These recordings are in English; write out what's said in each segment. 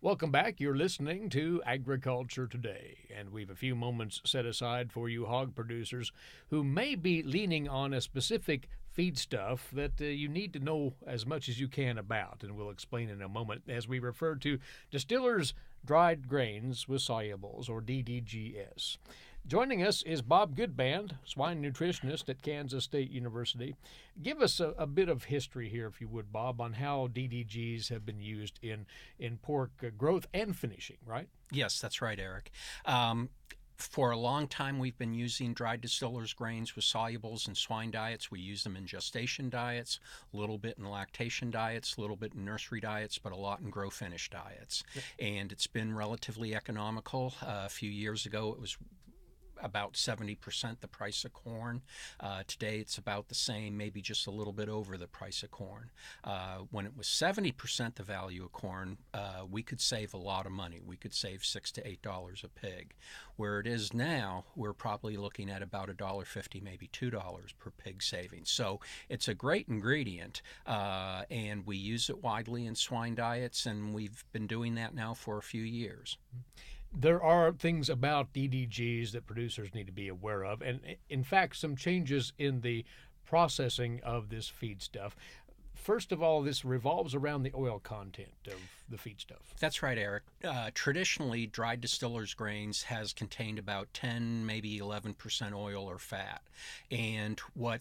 Welcome back. You're listening to Agriculture Today, and we've a few moments set aside for you hog producers who may be leaning on a specific feedstuff that you need to know as much as you can about, and we'll explain in a moment as we refer to distillers dried grains with solubles, or DDGS. Joining us is Bob Goodband, swine nutritionist at Kansas State University. Give us a bit of history here, if you would, Bob, on how DDGs have been used in pork growth and finishing, right? Yes, that's right, Eric. For a long time, we've been using dried distillers grains with solubles in swine diets. We use them in gestation diets, a little bit in lactation diets, a little bit in nursery diets, but a lot in grow finish diets. And it's been relatively economical. A few years ago, it was about 70% the price of corn. Today it's about the same, maybe just a little bit over the price of corn. When it was 70% the value of corn, we could save a lot of money. We could save $6 to $8 a pig. Where it is now, we're probably looking at about $1.50, maybe $2 per pig savings. So it's a great ingredient, and we use it widely in swine diets, and we've been doing that now for a few years. There are things about DDGs that producers need to be aware of, and in fact, some changes in the processing of this feedstuff. First of all, this revolves around the oil content of the feedstuff. That's right, Eric. Traditionally, dried distillers grains has contained about 10, maybe 11% oil or fat. And what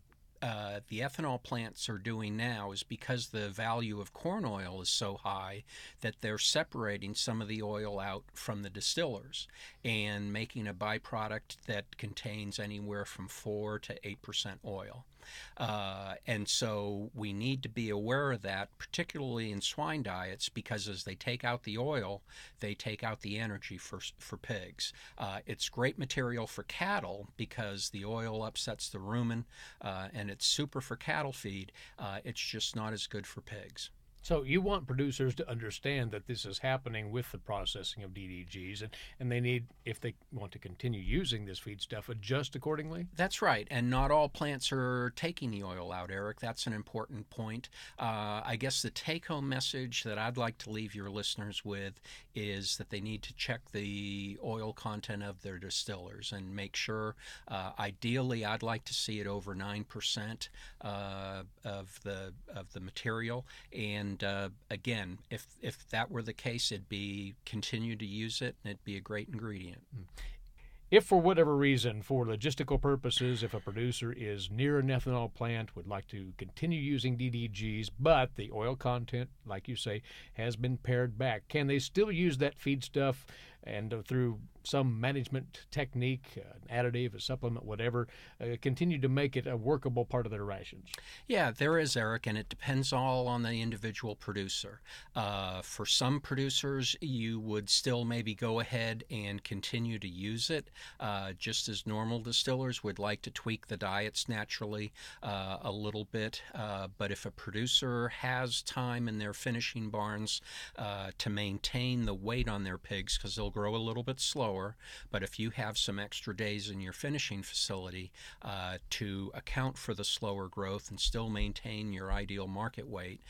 the ethanol plants are doing now is, because the value of corn oil is so high, that they're separating some of the oil out from the distillers and making a byproduct that contains anywhere from 4 to 8% oil. And so we need to be aware of that, particularly in swine diets, because as they take out the oil, they take out the energy for pigs. It's great material for cattle because the oil upsets the rumen, and it's super for cattle feed. It's just not as good for pigs. So you want producers to understand that this is happening with the processing of DDGs, and they need, if they want to continue using this feedstuff, adjust accordingly? That's right, and not all plants are taking the oil out, Eric. That's an important point. I guess the take-home message that I'd like to leave your listeners with is that they need to check the oil content of their distillers and make sure, ideally, I'd like to see it over 9% of the material. And again, if that were the case, it'd be continue to use it, and it'd be a great ingredient. If for whatever reason, for logistical purposes, if a producer is near an ethanol plant, would like to continue using DDGs, but the oil content, like you say, has been pared back, can they still use that feedstuff and through some management technique, an additive, a supplement, whatever, continue to make it a workable part of their rations? Yeah, there is, Eric, and it depends all on the individual producer. For some producers, you would still maybe go ahead and continue to use it, just as normal distillers would like to tweak the diets naturally a little bit. But if a producer has time in their finishing barns to maintain the weight on their pigs, because they'll grow a little bit slower, but if you have some extra days in your finishing facility to account for the slower growth and still maintain your ideal market weight,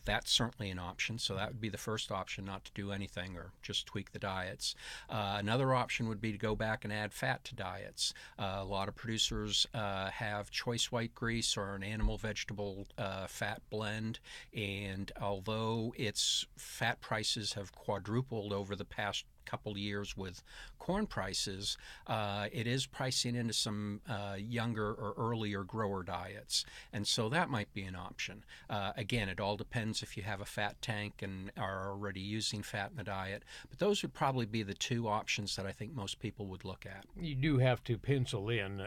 that's certainly an option. So that would be the first option, not to do anything or just tweak the diets. Another option would be to go back and add fat to diets. A lot of producers have choice white grease or an animal vegetable fat blend, and although its fat prices have quadrupled over the past couple years with corn prices, it is pricing into some younger or earlier grower diets, and so that might be an option. Again, it all depends if you have a fat tank and are already using fat in the diet, but those would probably be the two options that I think most people would look at. You do have to pencil in,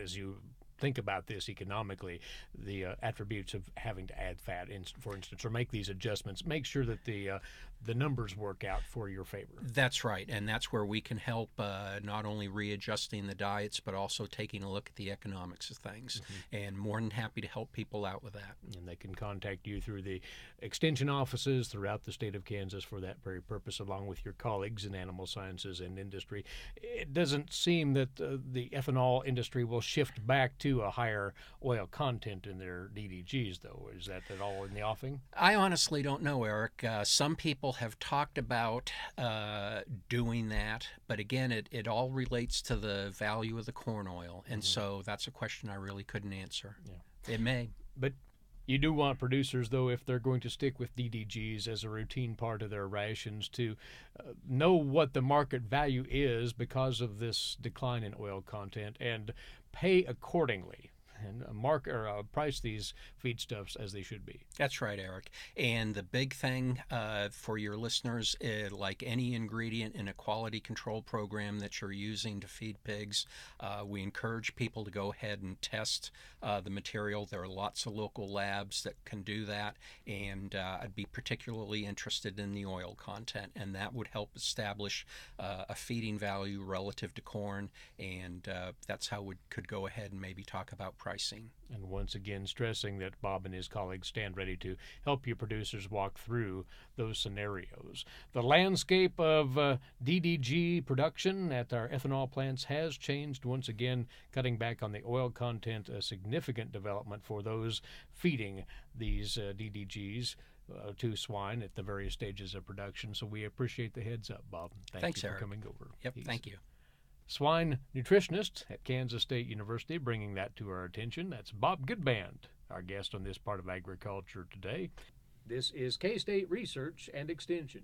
as you think about this economically, the attributes of having to add fat, for instance, or make these adjustments. Make sure that the numbers work out for your favor. That's right, and that's where we can help, not only readjusting the diets, but also taking a look at the economics of things, and more than happy to help people out with that. And they can contact you through the extension offices throughout the state of Kansas for that very purpose, along with your colleagues in animal sciences and industry. It doesn't seem that the ethanol industry will shift back to a higher oil content in their DDGs, though. Is that at all in the offing? I honestly don't know, Eric. Some people have talked about doing that, but again, it all relates to the value of the corn oil, and so that's a question I really couldn't answer. Yeah. It may. But you do want producers, though, if they're going to stick with DDGs as a routine part of their rations, to know what the market value is because of this decline in oil content and pay accordingly and price these feedstuffs as they should be. That's right, Eric. And the big thing for your listeners, like any ingredient in a quality control program that you're using to feed pigs, we encourage people to go ahead and test the material. There are lots of local labs that can do that, and I'd be particularly interested in the oil content, and that would help establish a feeding value relative to corn, and that's how we could go ahead and maybe talk about pricing. And once again, stressing that Bob and his colleagues stand ready to help you producers walk through those scenarios. The landscape of DDG production at our ethanol plants has changed once again, cutting back on the oil content, a significant development for those feeding these DDGs to swine at the various stages of production. So we appreciate the heads up, Bob. Thanks, you for Eric. coming over. Yep, Peace. thank you. Swine Nutritionist at Kansas State University, bringing that to our attention. That's Bob Goodband, our guest on this part of agriculture today. This is K-State Research and Extension.